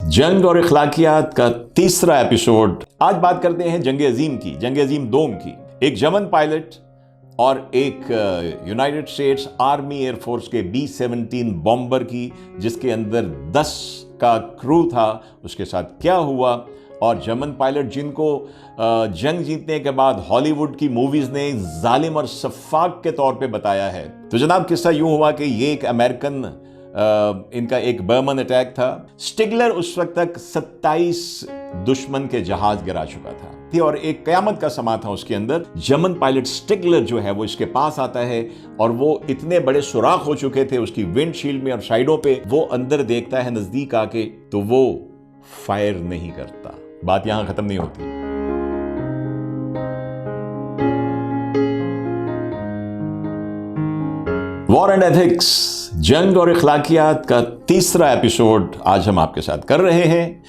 जंग और इखलाकियात का तीसरा एपिसोड। आज बात करते हैं जंग अजीम की, जंग अजीम दोम की। एक जर्मन पायलट और एक यूनाइटेड स्टेट्स आर्मी एयरफोर्स के B-17 बॉम्बर की, जिसके अंदर 10 का क्रू था। उसके साथ क्या हुआ, और जर्मन पायलट जिनको जंग जीतने के बाद हॉलीवुड की मूवीज ने जालिम और सफाक के तौर पे बताया है। तो जनाब, किस्सा यूं हुआ कि ये एक अमेरिकन इनका एक बर्मन अटैक था। स्टिगलर उस वक्त तक 27 दुश्मन के जहाज गिरा चुका था और एक कयामत का समा था उसके अंदर। जर्मन पायलट स्टिगलर जो है वो इसके पास आता है और वो इतने बड़े सुराख हो चुके थे उसकी विंडशील्ड में और साइडों पे, वो अंदर देखता है नजदीक आके तो वो फायर नहीं करता। बात यहां खत्म नहीं होती। वॉर एंड एथिक्स, जंग और इखलाकियात का तीसरा एपिसोड आज हम आपके साथ कर रहे हैं।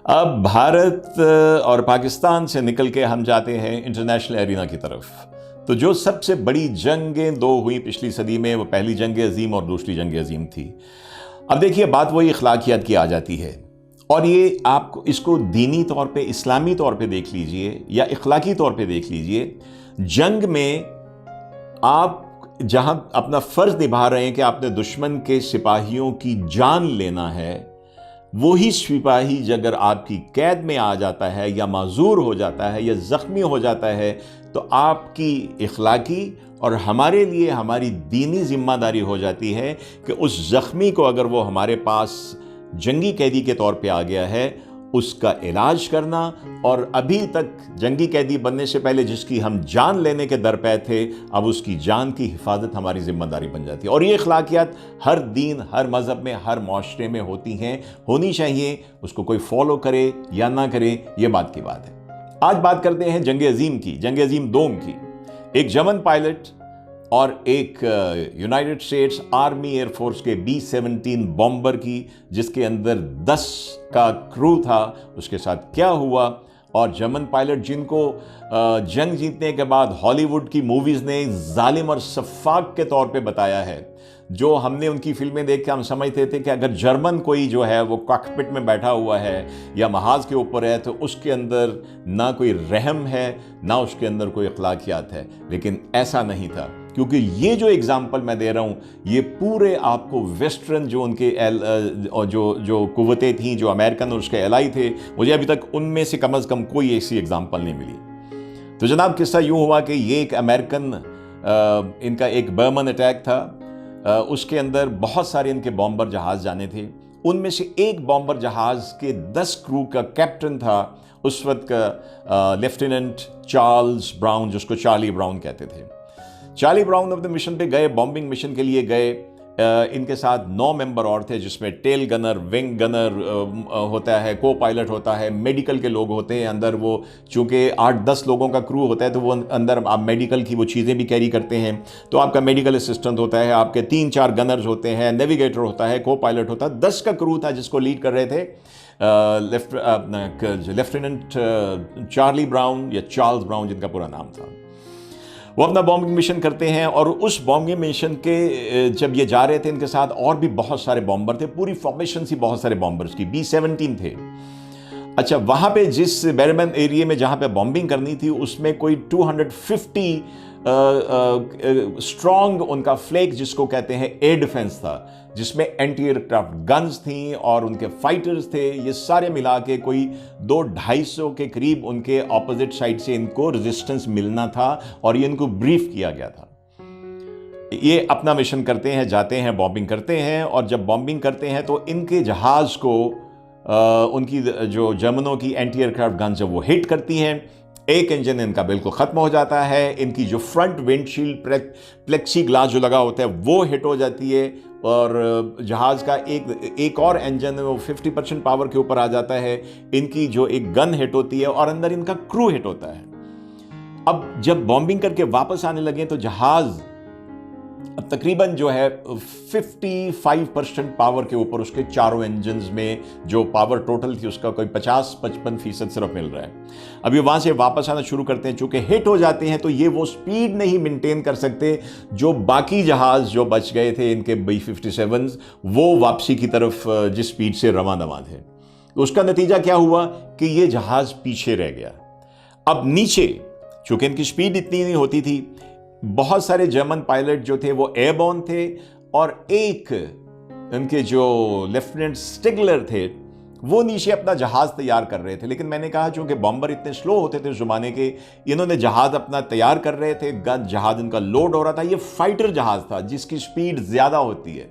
अब भारत और पाकिस्तान से निकल के हम जाते हैं इंटरनेशनल एरिना की तरफ। तो जो सबसे बड़ी जंगें दो हुई पिछली सदी में, वो पहली जंग अजीम और दूसरी जंग अजीम थी। अब देखिए, बात वही इखलाकियात की आ जाती है, और ये आप इसको दीनी तौर पे, इस्लामी तौर पे देख लीजिए या इखलाकी तौर पे देख लीजिए। जंग में आप जहां अपना फर्ज निभा रहे हैं कि आपने दुश्मन के सिपाहियों की जान लेना है, वही सिपाही अगर आपकी कैद में आ जाता है या माजूर हो जाता है या जख्मी हो जाता है, तो आपकी इखलाकी और हमारे लिए हमारी दीनी जिम्मेदारी हो जाती है कि उस जख्मी को, अगर वो हमारे पास जंगी कैदी के तौर पे आ गया है, उसका इलाज करना, और अभी तक जंगी कैदी बनने से पहले जिसकी हम जान लेने के दर पे थे, अब उसकी जान की हिफाजत हमारी जिम्मेदारी बन जाती है। और ये इखलाकियात हर दीन, हर मज़हब में, हर माशरे में होती हैं, होनी चाहिए। उसको कोई फॉलो करे या ना करे, ये बात की बात है। आज बात करते हैं जंग अजीम की, जंग अजीम दोम की। एक जर्मन पायलट और एक यूनाइटेड स्टेट्स आर्मी एयरफोर्स के B-17 बॉम्बर की, जिसके अंदर 10 का क्रू था। उसके साथ क्या हुआ, और जर्मन पायलट जिनको जंग जीतने के बाद हॉलीवुड की मूवीज ने जालिम और सफाक के तौर पे बताया है। जो हमने उनकी फिल्में देख के हम समझते थे कि अगर जर्मन कोई जो है वो कॉकपिट में बैठा हुआ है या महाज के ऊपर है, तो उसके अंदर ना कोई रहम है, ना उसके अंदर कोई अखलाकियात है। लेकिन ऐसा नहीं था, क्योंकि ये जो एग्जाम्पल मैं दे रहा हूँ, ये पूरे आपको वेस्टर्न जो उनके जो कुव्वतें थीं, जो अमेरिकन और उसके एलाई थे, मुझे अभी तक उनमें से कम कोई ऐसी एग्जाम्पल नहीं मिली। तो जनाब, किस्सा यूं हुआ कि ये एक अमेरिकन इनका एक बर्मन अटैक था। उसके अंदर बहुत सारे इनके बॉम्बर जहाज जाने थे। उनमें से एक बॉम्बर जहाज के 10 क्रू का कैप्टन था उस वक्त का लेफ्टिनेंट चार्ल्स ब्राउन, जिसको चार्ली ब्राउन कहते थे। चार्ली ब्राउन अपने मिशन पे गए, बॉम्बिंग मिशन के लिए गए। इनके साथ 9 मेंबर और थे, जिसमें टेल गनर, विंग गनर होता है, को पायलट होता है, मेडिकल के लोग होते हैं अंदर। वो चूँकि 8-10 लोगों का क्रू होता है, तो वो अंदर आप मेडिकल की वो चीज़ें भी कैरी करते हैं। तो आपका मेडिकल असिस्टेंट होता है, आपके 3-4 गनर्स होते हैं, नेविगेटर होता है, को पायलट होता है। 10 का क्रू था जिसको लीड कर रहे थे लेफ्टिनेंट चार्ली ब्राउन या चार्ल्स ब्राउन, जिनका पूरा नाम था। वो अपना बॉम्बिंग मिशन करते हैं, और उस बॉम्बिंग मिशन के जब ये जा रहे थे, इनके साथ और भी बहुत सारे बॉम्बर थे। पूरी फॉर्मेशन थी बहुत सारे बॉम्बर्स की, B-17 थे। अच्छा, वहाँ पे जिस बर्मन एरिया में जहाँ पे बॉम्बिंग करनी थी, उसमें कोई 250 स्ट्रॉन्ग उनका फ्लैग, जिसको कहते हैं, एयर डिफेंस था, जिसमें एंटी एयरक्राफ्ट गन्स थी और उनके फाइटर्स थे। ये सारे मिला के कोई 200-250 के करीब उनके ऑपोजिट साइड से इनको रेजिस्टेंस मिलना था, और ये इनको ब्रीफ किया गया था। ये अपना मिशन करते हैं, जाते हैं, बॉम्बिंग करते हैं, और जब बॉम्बिंग करते हैं तो इनके जहाज को उनकी जो जर्मनों की एंटी एयरक्राफ्ट गन्स वो हिट करती हैं। एक इंजन इनका बिल्कुल ख़त्म हो जाता है। इनकी जो फ्रंट विंडशील्ड प्लेक्सी ग्लास जो लगा होता है वो हिट हो जाती है, और जहाज़ का एक और इंजन वो 50% पावर के ऊपर आ जाता है। इनकी जो एक गन हिट होती है, और अंदर इनका क्रू हिट होता है। अब जब बॉम्बिंग करके वापस आने लगे, तो जहाज़ अब तकरीबन जो है 55% पावर के ऊपर, उसके चारों इंजन्स में जो पावर टोटल थी उसका कोई 50-55% सिर्फ मिल रहा है। अभी वहाँ से वापस आना शुरू करते हैं, चूँकि हिट हो जाते हैं तो ये वो स्पीड नहीं मेंटेन कर सकते जो बाकी जहाज़ जो बच गए थे इनके B-57s, वो वापसी की तरफ जिस स्पीड से रवाना थे। तो उसका नतीजा क्या हुआ कि ये जहाज पीछे रह गया। अब नीचे चूंकि इनकी स्पीड इतनी नहीं होती थी, बहुत सारे जर्मन पायलट जो थे वो एयरबॉर्न थे, और एक इनके जो लेफ्टिनेंट स्टिगलर थे वो नीचे अपना जहाज तैयार कर रहे थे। लेकिन मैंने कहा चूंकि बॉम्बर इतने स्लो होते थे उस जमाने के, इन्होंने जहाज अपना तैयार कर रहे थे, जहाज इनका लोड हो रहा था। ये फाइटर जहाज था जिसकी स्पीड ज्यादा होती है।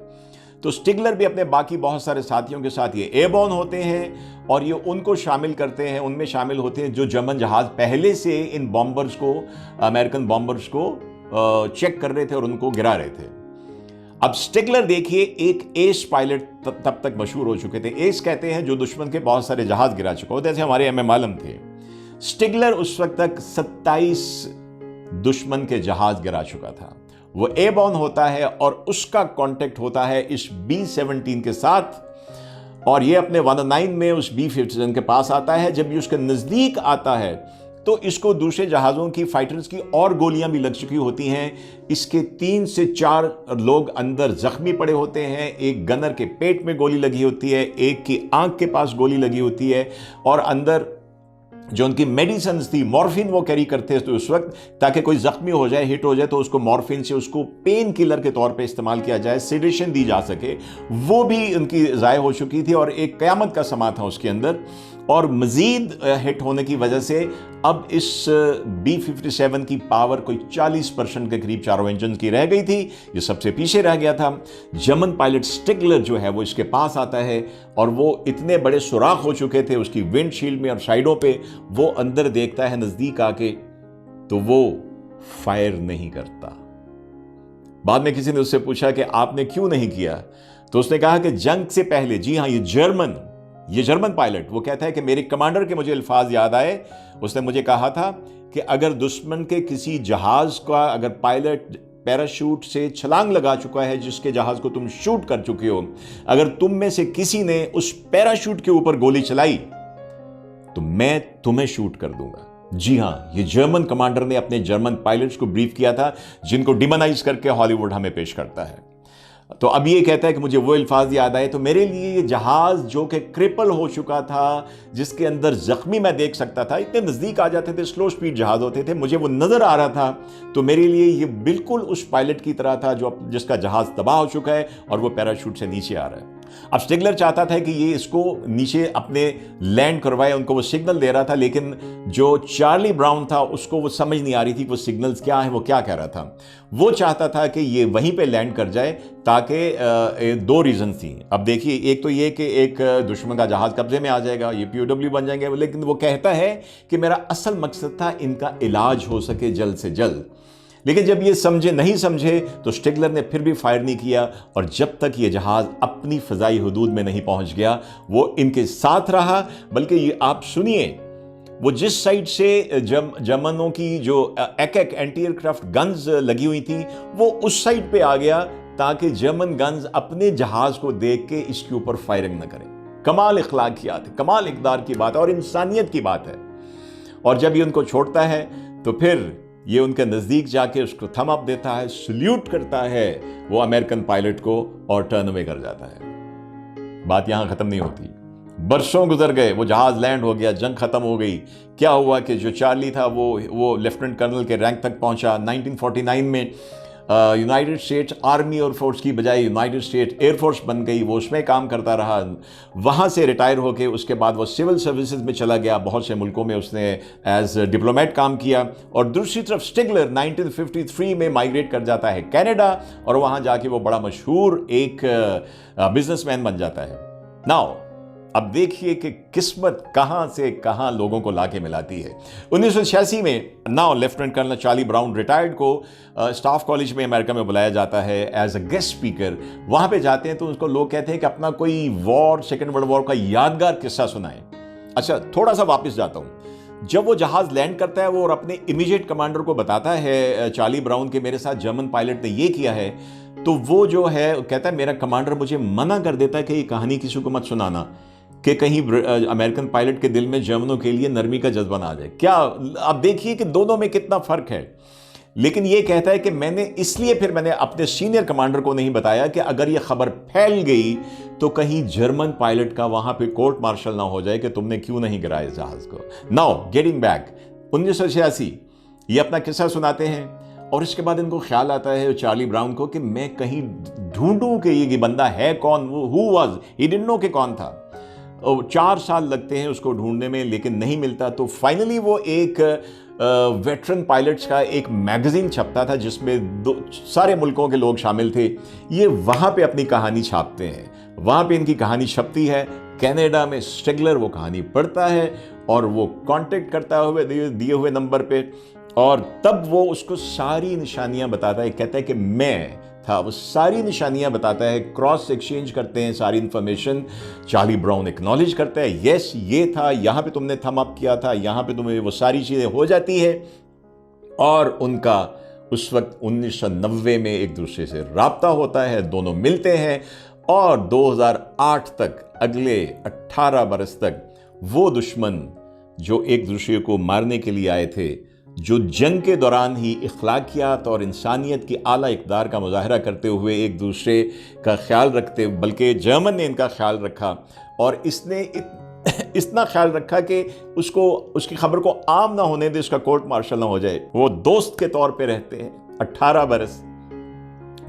तो स्टिगलर भी अपने बाकी बहुत सारे साथियों के साथ ये एयरबॉर्न होते हैं और ये उनको शामिल करते हैं, उनमें शामिल होते हैं जो जर्मन जहाज पहले से इन बॉम्बर्स को, अमेरिकन बॉम्बर्स को चेक कर रहे थे और उनको गिरा रहे थे। अब स्टिगलर देखिए, एक एस पायलट तब तक मशहूर हो चुके थे। एस कहते हैं जो दुश्मन के बहुत सारे जहाज गिरा चुका हो, जैसे हमारे एम आलम थे। स्टिगलर उस वक्त तक 27 दुश्मन के जहाज गिरा चुका था। वो एयरबॉर्न होता है और उसका कांटेक्ट होता है इस B-17 के साथ, और ये अपने 109 में उस B-57 के पास आता है। जब ये उसके नजदीक आता है तो इसको दूसरे जहाज़ों की, फाइटर्स की और गोलियां भी लग चुकी होती हैं। इसके 3 से 4 लोग अंदर जख्मी पड़े होते हैं। एक गनर के पेट में गोली लगी होती है, एक की आंख के पास गोली लगी होती है, और अंदर जो उनकी मेडिसिन थी, मॉर्फिन वो कैरी करते थे उस वक्त, ताकि कोई जख्मी हो जाए, हिट हो जाए तो उसको मॉर्फिन से उसको पेन किलर के तौर पे इस्तेमाल किया जाए, सेडेशन दी जा सके। वो भी उनकी ज़ाय हो चुकी थी और एक क़यामत का समा था उसके अंदर। और मज़ीद हिट होने की वजह से अब इस B-57 की पावर कोई 40% के करीब चारों इंजन की रह गई थी। ये सबसे पीछे रह गया था। जर्मन पायलट स्टिगलर जो है वो इसके पास आता है और वो इतने बड़े सुराख हो चुके थे उसकी विंडशील्ड में और साइडों पे, वो अंदर देखता है नज़दीक आके तो वो फायर नहीं करता। बाद में किसी ने उससे पूछा कि आपने क्यों नहीं किया, तो उसने कहा कि जंग से पहले, जी हाँ, ये जर्मन पायलट, वो कहता है कि मेरे कमांडर के मुझे अल्फाज याद आए। उसने मुझे कहा था कि अगर दुश्मन के किसी जहाज का अगर पायलट पैराशूट से छलांग लगा चुका है जिसके जहाज को तुम शूट कर चुके हो, अगर तुम में से किसी ने उस पैराशूट के ऊपर गोली चलाई तो मैं तुम्हें शूट कर दूंगा। जी हां, ये जर्मन कमांडर ने अपने जर्मन पायलट्स को ब्रीफ किया था, जिनको डिमोनाइज करके हॉलीवुड हमें पेश करता है। तो अब ये कहता है कि मुझे वो अल्फाज याद आए। तो मेरे लिए ये जहाज जो कि क्रिपल हो चुका था, जिसके अंदर जख्मी मैं देख सकता था, इतने नज़दीक आ जाते थे, स्लो स्पीड जहाज होते थे, मुझे वो नज़र आ रहा था, तो मेरे लिए ये बिल्कुल उस पायलट की तरह था जो जिसका जहाज तबाह हो चुका है और वो पैराशूट से नीचे आ रहा है। अब स्टिगलर चाहता था कि ये इसको नीचे अपने लैंड करवाए, उनको वो सिग्नल दे रहा था, लेकिन जो चार्ली ब्राउन था उसको वो समझ नहीं आ रही थी वो सिग्नल्स क्या है, वो क्या कह रहा था। वो चाहता था कि ये वहीं पे लैंड कर जाए, ताकि 2 रीजन थी। अब देखिए, एक तो ये कि एक दुश्मन का जहाज कब्जे में आ जाएगा, ये POW बन जाएंगे, लेकिन वो कहता है कि मेरा असल मकसद था इनका इलाज हो सके जल्द से जल्द। लेकिन जब ये नहीं समझे तो स्टिगलर ने फिर भी फायर नहीं किया, और जब तक ये जहाज अपनी फ़ज़ाई हुदूद में नहीं पहुंच गया वो इनके साथ रहा। बल्कि ये आप सुनिए, वो जिस साइड से जर्मनों की जो एक एंटी एयरक्राफ्ट गन्स लगी हुई थी वो उस साइड पे आ गया, ताकि जर्मन गन्स अपने जहाज को देख के इसके ऊपर फायरिंग न करें। कमाल इखलाकियात है, कमाल इक़दार की बात है और इंसानियत की बात है। और जब ये उनको छोड़ता है तो फिर ये उनके नज़दीक जाके उसको थम अप देता है, सल्यूट करता है वो अमेरिकन पायलट को, और टर्न अवे कर जाता है। बात यहां खत्म नहीं होती। बरसों गुजर गए, वो जहाज लैंड हो गया, जंग खत्म हो गई। क्या हुआ कि जो चार्ली था वो लेफ्टिनेंट कर्नल के रैंक तक पहुंचा। 1949 में यूनाइटेड स्टेट्स आर्मी और फोर्स की बजाय यूनाइटेड स्टेट एयरफोर्स बन गई। वो उसमें काम करता रहा। वहाँ से रिटायर होकर उसके बाद वो सिविल सर्विसेज में चला गया। बहुत से मुल्कों में उसने एज डिप्लोमेट काम किया। और दूसरी तरफ स्टिगलर 1953 में माइग्रेट कर जाता है कनाडा, और वहाँ जाके वो बड़ा मशहूर एक बिजनेसमैन बन जाता है। नाउ अब देखिए कि किस्मत कहां से कहां लोगों को लाके मिलाती है। 1986 में now lieutenant colonel Charlie Brown retired को स्टाफ कॉलेज में अमेरिका में बुलाया जाता है एज अ गेस्ट स्पीकर। वहां पे जाते हैं तो उसको लोग कहते हैं कि अपना कोई वॉर, सेकेंड वर्ल्ड वॉर का यादगार किस्सा सुनाएं। अच्छा, थोड़ा सा वापस जाता हूं। जब वो जहाज लैंड करता है वो और अपने इमीडिएट कमांडर को बताता है चार्ली ब्राउन के मेरे साथ जर्मन पायलट ने ये किया है, तो वो जो है कहता है मेरा कमांडर मुझे मना कर देता है कि ये कहानी किसी को मत सुनाना, कि कहीं अमेरिकन पायलट के दिल में जर्मनों के लिए नरमी का जज्बा ना आ जाए। क्या आप देखिए कि दोनों में कितना फर्क है। लेकिन ये कहता है कि मैंने अपने सीनियर कमांडर को नहीं बताया कि अगर ये खबर फैल गई तो कहीं जर्मन पायलट का वहां पे कोर्ट मार्शल ना हो जाए कि तुमने क्यों नहीं गिराया जहाज को। नाउ गेटिंग बैक, 1986 ये अपना किस्सा सुनाते हैं और इसके बाद इनको ख्याल आता है चार्ली ब्राउन को कि मैं कहीं ढूंढूं कि ये बंदा है कौन, वो who was, he didn't know कि कौन था। 4 साल लगते हैं उसको ढूंढने में, लेकिन नहीं मिलता। तो फाइनली वो एक वेटरन पायलट्स का एक मैगजीन छपता था जिसमें सारे मुल्कों के लोग शामिल थे। ये वहाँ पे अपनी कहानी छापते हैं, वहाँ पे इनकी कहानी छपती है। कनाडा में स्टिगलर वो कहानी पढ़ता है और वो कांटेक्ट करता हुए दिए हुए नंबर पे, और तब वो उसको सारी निशानियां बताता है। कहता है कि मैं था, वो सारी निशानियां बताता है, क्रॉस एक्सचेंज करते हैं सारी इंफॉर्मेशन। चार्ली ब्राउन एक्नॉलेज करता है, यस ये था, यहाँ पे तुमने थम अप किया था, यहाँ पे तुम्हें वो सारी चीज़ें हो जाती है। और उनका उस वक्त 1990 में एक दूसरे से राब्ता होता है, दोनों मिलते हैं और 2008 तक, अगले 18 बरस तक वो दुश्मन जो एक दूसरे को मारने के लिए आए थे, जो जंग के दौरान ही इखलाकियात और इंसानियत की आला इक़दार का मुजाहरा करते हुए एक दूसरे का ख्याल रखते, बल्कि जर्मन ने इनका ख्याल रखा और इसने इतना ख्याल रखा कि उसकी खबर को आम ना होने दे, उसका कोर्ट मार्शल ना हो जाए। वो दोस्त के तौर पे रहते हैं 18 बरस।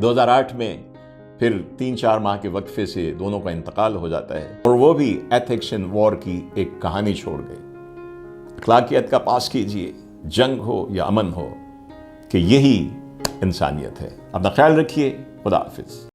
2008 में फिर 3-4 माह के वक्फे से दोनों का इंतकाल हो जाता है और वो भी एथिक्स इन वॉर की एक कहानी छोड़ गए। अखलाकियत का पास कीजिए, जंग हो या अमन हो, कि यही इंसानियत है। अपना ख्याल रखिए। खुदा हाफिज।